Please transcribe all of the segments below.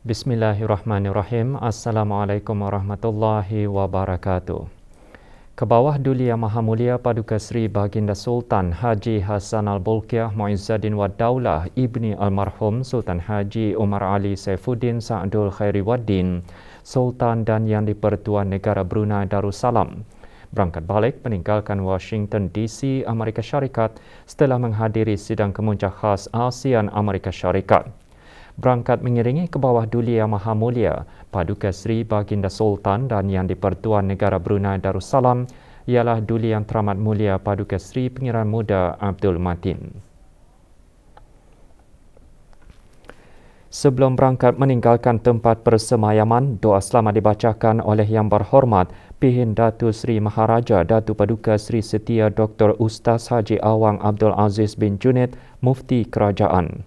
Bismillahirrahmanirrahim. Assalamualaikum warahmatullahi wabarakatuh. Kebawah Duli Yang Maha Mulia Paduka Seri Baginda Sultan Haji Hassan Al-Bolkiah Muizzaddin Wad Daulah Ibni Almarhum Sultan Haji Umar Ali Saifuddin Sa'dul Khairiwaddin, Sultan dan Yang di-Pertuan Negara Brunei Darussalam, berangkat balik meninggalkan Washington DC, Amerika Syarikat setelah menghadiri sidang kemuncak khas ASEAN Amerika Syarikat. Berangkat mengiringi Kebawah Duli Yang Maha Mulia Paduka Seri Baginda Sultan dan Yang di-Pertuan Negara Brunei Darussalam ialah Duli Yang Teramat Mulia Paduka Seri Pengiran Muda Abdul Matin. Sebelum berangkat meninggalkan tempat persemayaman, doa selamat dibacakan oleh Yang Berhormat Pihin Datu Seri Maharaja Datu Paduka Seri Setia Dr. Ustaz Haji Awang Abdul Aziz bin Junid, Mufti Kerajaan.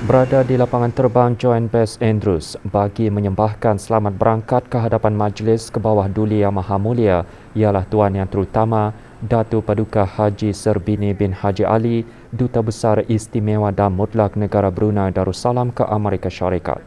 Berada di lapangan terbang Joint Base Andrews bagi menyembahkan selamat berangkat ke hadapan Majlis Kebawah Duli Yang Maha Mulia ialah Tuan Yang Terutama Datu Paduka Haji Serbini bin Haji Ali, Duta Besar Istimewa dan Mutlak Negara Brunei Darussalam ke Amerika Syarikat.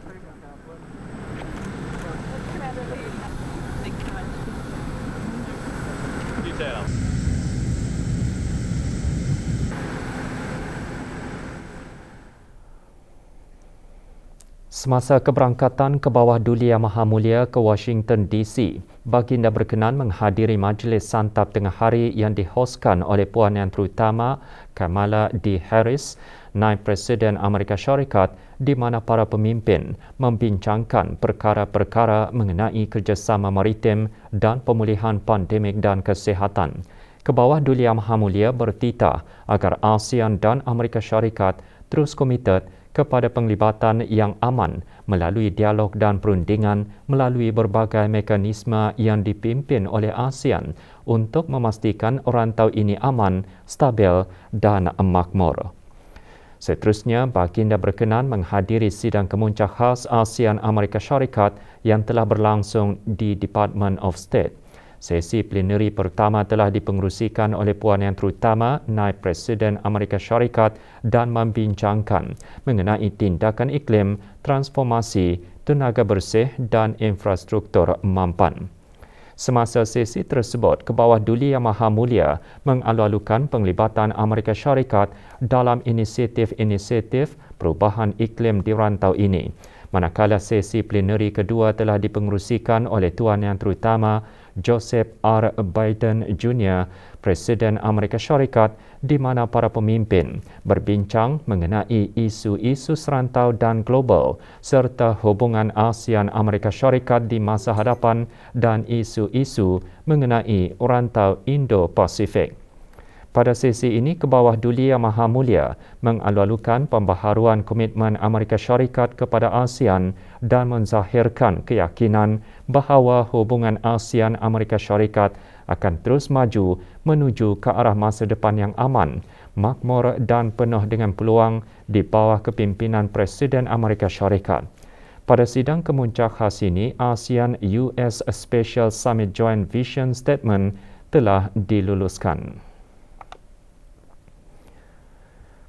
Semasa keberangkatan Kebawah Duli Yang Maha Mulia ke Washington DC, Baginda berkenan menghadiri majlis santap tengah hari yang dihoskan oleh Puan Yang Terutama Kamala D. Harris, Naib Presiden Amerika Syarikat, di mana para pemimpin membincangkan perkara-perkara mengenai kerjasama maritim dan pemulihan pandemik dan kesihatan. Kebawah Duli Yang Maha Mulia bertitah agar ASEAN dan Amerika Syarikat terus komited kepada penglibatan yang aman melalui dialog dan perundingan melalui berbagai mekanisme yang dipimpin oleh ASEAN untuk memastikan rantau ini aman, stabil dan makmur. Seterusnya, Baginda berkenan menghadiri sidang kemuncak khas ASEAN Amerika Syarikat yang telah berlangsung di Department of State. Sesi plenari pertama telah dipengerusikan oleh Puan Yang Terutama Naib Presiden Amerika Syarikat dan membincangkan mengenai tindakan iklim, transformasi, tenaga bersih dan infrastruktur mampan. Semasa sesi tersebut, Kebawah Duli Yang Maha Mulia mengalu-alukan penglibatan Amerika Syarikat dalam inisiatif-inisiatif perubahan iklim di rantau ini. Manakala sesi plenari kedua telah dipengerusikan oleh Tuan Yang Terutama Joseph R. Biden Jr., Presiden Amerika Syarikat, di mana para pemimpin berbincang mengenai isu-isu serantau dan global serta hubungan ASEAN Amerika Syarikat di masa hadapan dan isu-isu mengenai rantau Indo-Pasifik. Pada sesi ini, Kebawah Duli Yang Maha Mulia mengalu-alukan pembaharuan komitmen Amerika Syarikat kepada ASEAN dan menzahirkan keyakinan bahawa hubungan ASEAN Amerika Syarikat akan terus maju menuju ke arah masa depan yang aman, makmur dan penuh dengan peluang di bawah kepimpinan Presiden Amerika Syarikat. Pada sidang kemuncak khas ini, ASEAN-US Special Summit Joint Vision Statement telah diluluskan.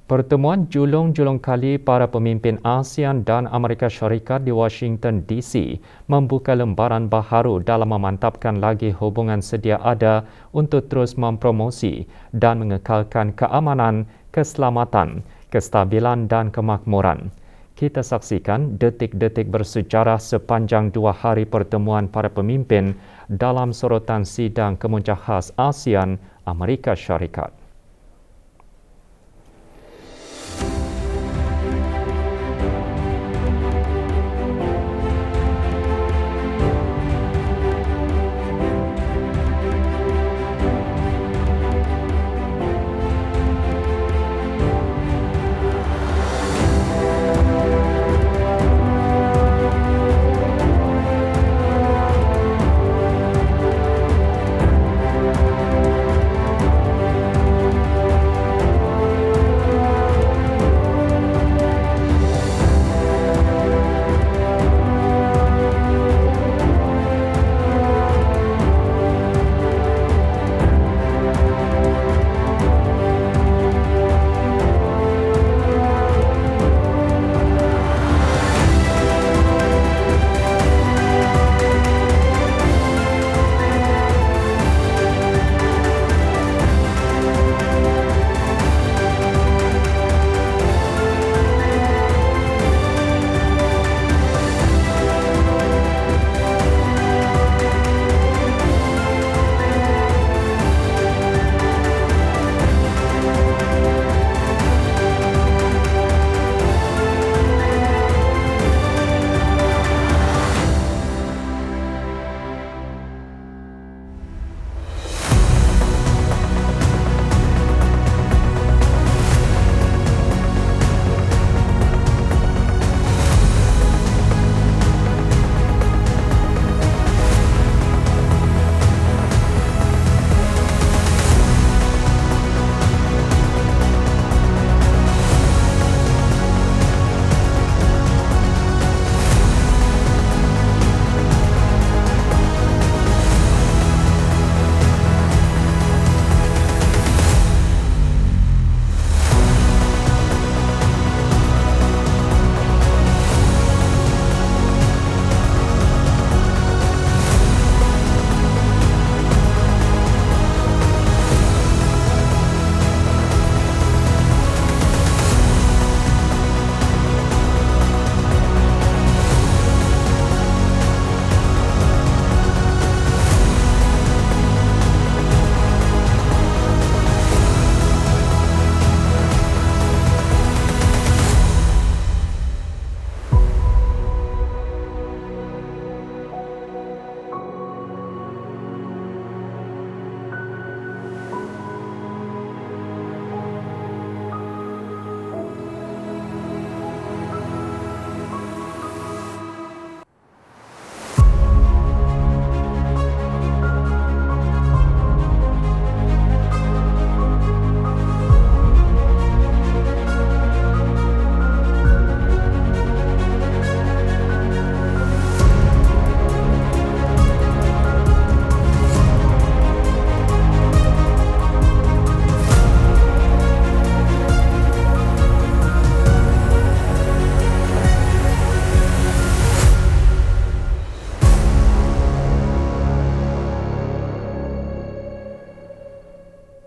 Pertemuan julung-julung kali para pemimpin ASEAN dan Amerika Syarikat di Washington DC membuka lembaran baharu dalam memantapkan lagi hubungan sedia ada untuk terus mempromosi dan mengekalkan keamanan, keselamatan, kestabilan dan kemakmuran. Kita saksikan detik-detik bersejarah sepanjang 2 hari pertemuan para pemimpin dalam sorotan sidang kemuncak khas ASEAN Amerika Syarikat.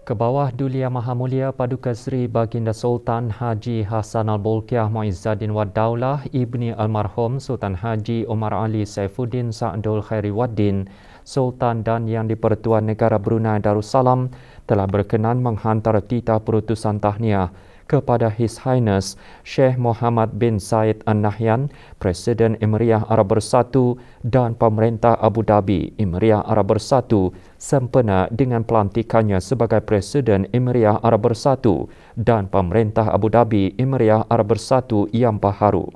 Kebawah Duli Yang Maha Mulia Paduka Seri Baginda Sultan Haji Hassan Al-Bolkiah Muizzaddin Wad Daulah Ibni Almarhum Sultan Haji Omar Ali Saifuddin Sa'dul Khairi Waddin, Sultan dan Yang di-Pertuan Negara Brunei Darussalam telah berkenan menghantar titah perutusan tahniah kepada His Highness Sheikh Mohammed bin Zayed Al Nahyan, Presiden Emiriah Arab Bersatu dan Pemerintah Abu Dhabi Emiriah Arab Bersatu sempena dengan pelantikannya sebagai Presiden Emiriah Arab Bersatu dan Pemerintah Abu Dhabi Emiriah Arab Bersatu yang baharu.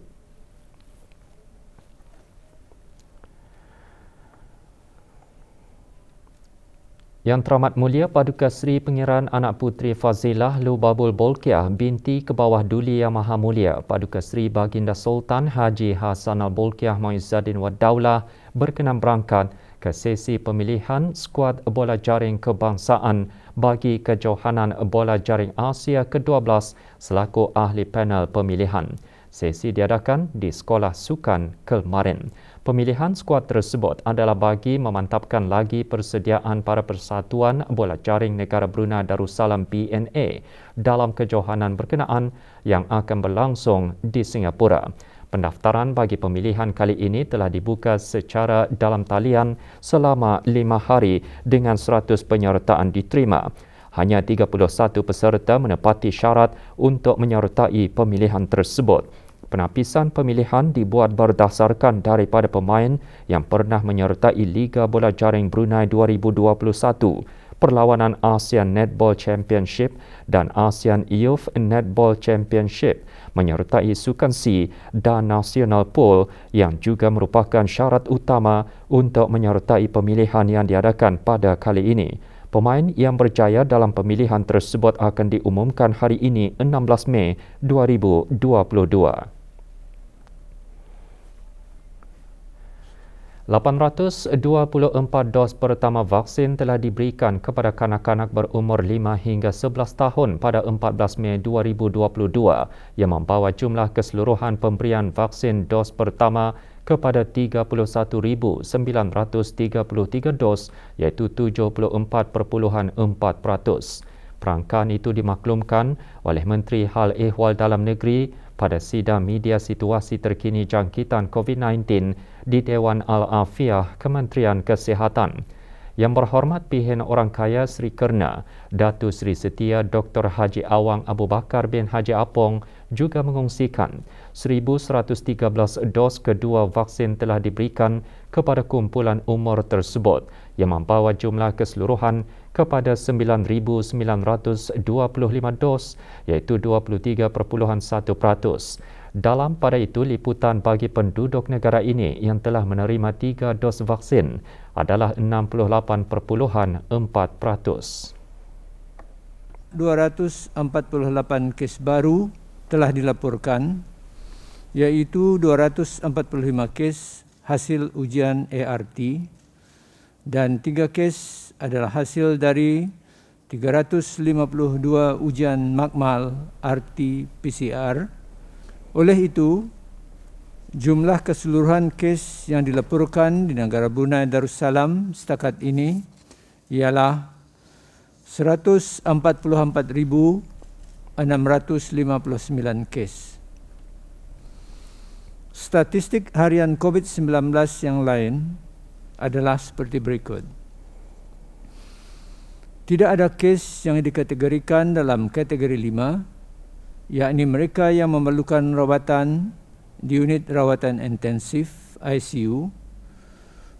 Yang Teramat Mulia Paduka Seri Pengiran Anak Puteri Fazilah Lubabul Bolkiah binti Kebawah Duli Yang Maha Mulia Paduka Seri Baginda Sultan Haji Hassan Al-Bolkiah Muizzaddin Wad Daulah berkenan berangkat ke sesi pemilihan skuad bola jaring kebangsaan bagi kejohanan bola jaring Asia ke-12 selaku ahli panel pemilihan. Sesi diadakan di Sekolah Sukan Kelmarin. Pemilihan skuad tersebut adalah bagi memantapkan lagi persediaan para persatuan bola jaring negara Brunei Darussalam BNA dalam kejohanan berkenaan yang akan berlangsung di Singapura. Pendaftaran bagi pemilihan kali ini telah dibuka secara dalam talian selama 5 hari dengan 100 penyertaan diterima. Hanya 31 peserta menepati syarat untuk menyertai pemilihan tersebut. Penapisan pemilihan dibuat berdasarkan daripada pemain yang pernah menyertai Liga Bola Jaring Brunei 2021, Perlawanan ASEAN Netball Championship dan ASEAN Youth Netball Championship, menyertai Sukan C dan National Pool yang juga merupakan syarat utama untuk menyertai pemilihan yang diadakan pada kali ini. Pemain yang berjaya dalam pemilihan tersebut akan diumumkan hari ini 16 Mei 2022. 824 dos pertama vaksin telah diberikan kepada kanak-kanak berumur 5 hingga 11 tahun pada 14 Mei 2022 yang membawa jumlah keseluruhan pemberian vaksin dos pertama kepada 31,933 dos iaitu 74.4%. Perangkaan itu dimaklumkan oleh Menteri Hal Ehwal Dalam Negeri pada sidang media situasi terkini jangkitan COVID-19 di Dewan Al-Afiah Kementerian Kesihatan. Yang berhormat Pihen Orang Kaya Sri Kerna, Datu Sri Setia Dr. Haji Awang Abu Bakar bin Haji Apong juga mengongsikan 1,113 dos kedua vaksin telah diberikan kepada kumpulan umur tersebut yang membawa jumlah keseluruhan kepada 9,925 dos iaitu 23.1%. Dalam pada itu, liputan bagi penduduk negara ini yang telah menerima 3 dos vaksin adalah 68.4%. 248 kes baru telah dilaporkan, iaitu 245 kes hasil ujian ART dan 3 kes adalah hasil dari 352 ujian makmal RT-PCR. Oleh itu, jumlah keseluruhan kes yang dilaporkan di negara Brunei Darussalam setakat ini ialah 144,659 kes. Statistik harian COVID-19 yang lain adalah seperti berikut. Tidak ada kes yang dikategorikan dalam kategori 5, yakni mereka yang memerlukan rawatan di unit rawatan intensif ICU,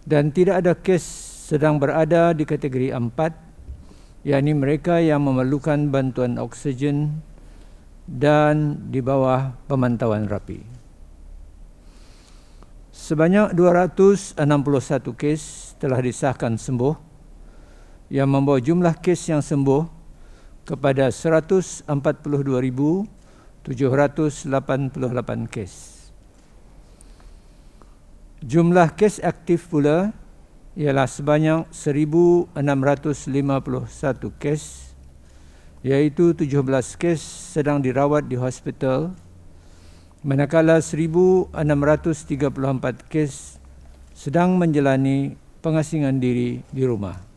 dan tidak ada kes sedang berada di kategori 4, yakni mereka yang memerlukan bantuan oksigen dan di bawah pemantauan rapi. Sebanyak 261 kes telah disahkan sembuh, yang membawa jumlah kes yang sembuh kepada 142,788 kes. Jumlah kes aktif pula ialah sebanyak 1,651 kes, iaitu 17 kes sedang dirawat di hospital, manakala 1,634 kes sedang menjalani pengasingan diri di rumah.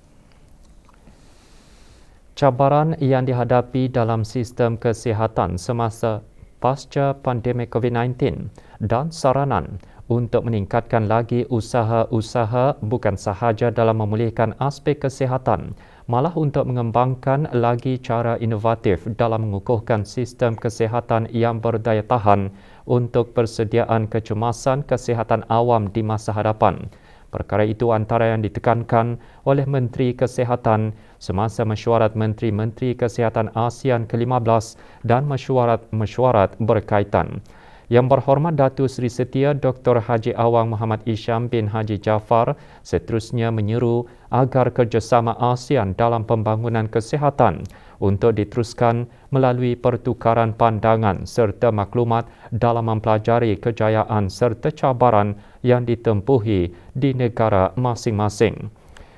Cabaran yang dihadapi dalam sistem kesihatan semasa pasca pandemik COVID-19 dan saranan untuk meningkatkan lagi usaha-usaha bukan sahaja dalam memulihkan aspek kesihatan, malah untuk mengembangkan lagi cara inovatif dalam mengukuhkan sistem kesihatan yang berdaya tahan untuk persediaan kecemasan kesihatan awam di masa hadapan. Perkara itu antara yang ditekankan oleh Menteri Kesihatan semasa mesyuarat Menteri-Menteri Kesihatan ASEAN ke-15 dan mesyuarat berkaitan. Yang berhormat Datu Sri Setia Dr. Haji Awang Muhammad Isham bin Haji Jaafar seterusnya menyeru agar kerjasama ASEAN dalam pembangunan kesihatan untuk diteruskan melalui pertukaran pandangan serta maklumat dalam mempelajari kejayaan serta cabaran yang ditempuhi di negara masing-masing.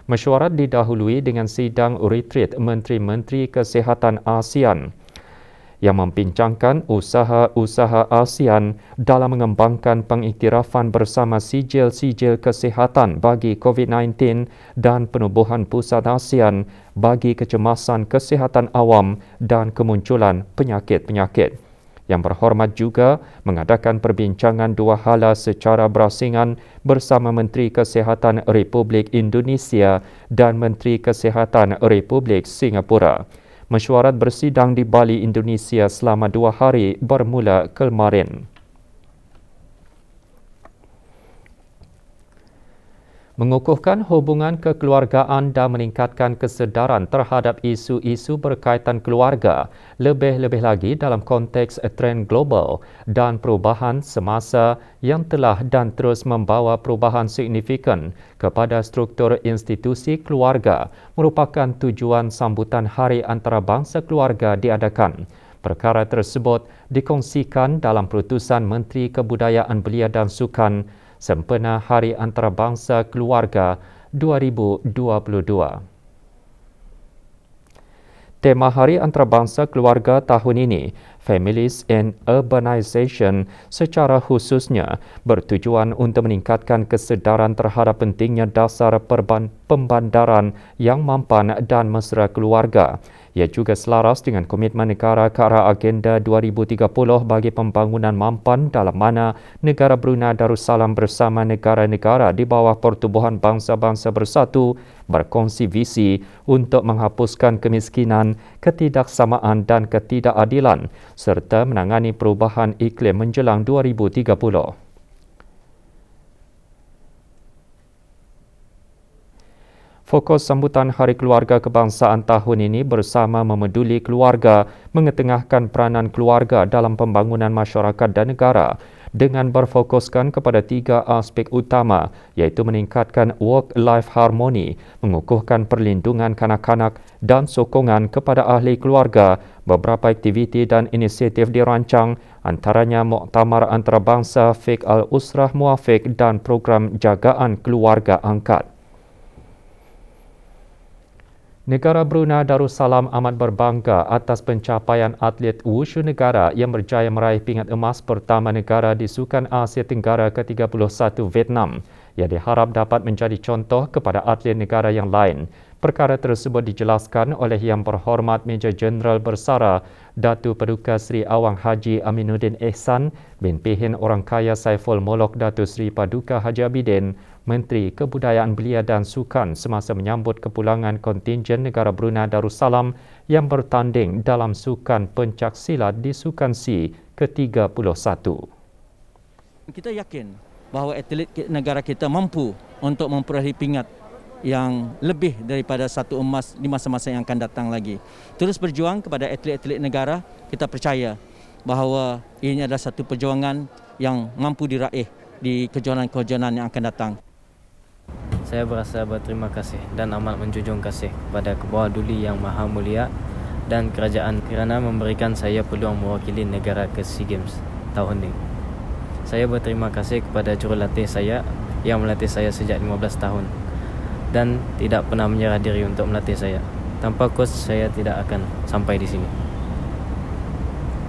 Mesyuarat didahului dengan sidang retreat Menteri-Menteri Kesihatan ASEAN yang membincangkan usaha-usaha ASEAN dalam mengembangkan pengiktirafan bersama sijil-sijil kesihatan bagi COVID-19 dan penubuhan pusat ASEAN bagi kecemasan kesihatan awam dan kemunculan penyakit-penyakit. Yang berhormat juga mengadakan perbincangan dua hala secara berasingan bersama Menteri Kesihatan Republik Indonesia dan Menteri Kesihatan Republik Singapura. Mesyuarat bersidang di Bali, Indonesia selama 2 hari bermula kemarin. Mengukuhkan hubungan kekeluargaan dan meningkatkan kesedaran terhadap isu-isu berkaitan keluarga, lebih-lebih lagi dalam konteks trend global dan perubahan semasa yang telah dan terus membawa perubahan signifikan kepada struktur institusi keluarga, merupakan tujuan sambutan Hari Antarabangsa Keluarga diadakan. Perkara tersebut dikongsikan dalam Perutusan Menteri Kebudayaan Belia dan Sukan sempena Hari Antarabangsa Keluarga 2022. Tema Hari Antarabangsa Keluarga tahun ini, Families and Urbanization, secara khususnya bertujuan untuk meningkatkan kesedaran terhadap pentingnya dasar pembandaran yang mampan dan mesra keluarga. Ia juga selaras dengan komitmen negara ke arah Agenda 2030 bagi pembangunan mampan dalam mana negara Brunei Darussalam bersama negara-negara di bawah Pertubuhan Bangsa-Bangsa Bersatu berkongsi visi untuk menghapuskan kemiskinan, ketidaksamaan dan ketidakadilan serta menangani perubahan iklim menjelang 2030. Fokus sambutan Hari Keluarga Kebangsaan tahun ini bersama memeduli keluarga, mengetengahkan peranan keluarga dalam pembangunan masyarakat dan negara dengan berfokuskan kepada 3 aspek utama iaitu meningkatkan work-life harmony, mengukuhkan perlindungan kanak-kanak dan sokongan kepada ahli keluarga. Beberapa aktiviti dan inisiatif dirancang, antaranya Muktamar Antarabangsa Fiqh Al-Usrah Muafiq dan program jagaan keluarga angkat. Negara Brunei Darussalam amat berbangga atas pencapaian atlet wushu negara yang berjaya meraih pingat emas pertama negara di Sukan Asia Tenggara ke-31 Vietnam, yang diharap dapat menjadi contoh kepada atlet negara yang lain. Perkara tersebut dijelaskan oleh Yang Berhormat Major Jeneral Bersara Datu Paduka Seri Awang Haji Aminuddin Ehsan bin Pihin Orang Kaya Saiful Molok Datu Seri Paduka Haji Abidin, Menteri Kebudayaan Belia dan Sukan semasa menyambut kepulangan kontingen negara Brunei Darussalam yang bertanding dalam Sukan Pencak Silat di Sukan C ke-31. Kita yakin bahawa atlet negara kita mampu untuk memperoleh pingat yang lebih daripada 1 emas di masa-masa yang akan datang lagi. Terus berjuang kepada atlet-atlet negara, kita percaya bahawa ini adalah satu perjuangan yang mampu diraih di kejohanan-kejohanan yang akan datang. Saya berasa berterima kasih dan amat menjunjung kasih kepada Kebawah Duli Yang Maha Mulia dan kerajaan kerana memberikan saya peluang mewakili negara ke SEA Games tahun ini. Saya berterima kasih kepada jurulatih saya yang melatih saya sejak 15 tahun dan tidak pernah menyerah diri untuk melatih saya. Tanpa kos saya tidak akan sampai di sini.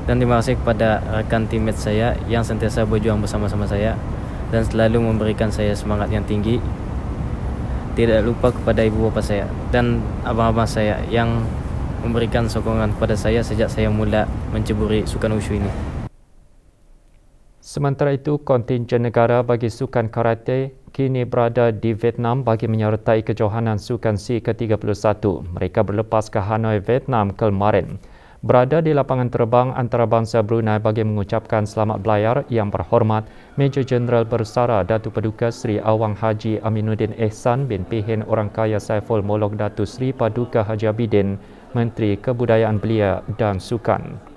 Dan terima kasih kepada rakan teammate saya yang sentiasa berjuang bersama-sama saya dan selalu memberikan saya semangat yang tinggi. Tidak lupa kepada ibu bapa saya dan abang-abang saya yang memberikan sokongan kepada saya sejak saya mula menceburi sukan wushu ini. Sementara itu, kontingen negara bagi sukan karate kini berada di Vietnam bagi menyertai kejohanan Sukan C ke-31. Mereka berlepas ke Hanoi, Vietnam kemarin. Berada di lapangan terbang antarabangsa Brunei bagi mengucapkan selamat belayar Yang Berhormat Major Jeneral Bersara Datu Paduka Seri Awang Haji Aminuddin Ehsan bin Pihin Orang Kaya Saiful Molok Datu Seri Paduka Haji Abidin, Menteri Kebudayaan Belia dan Sukan.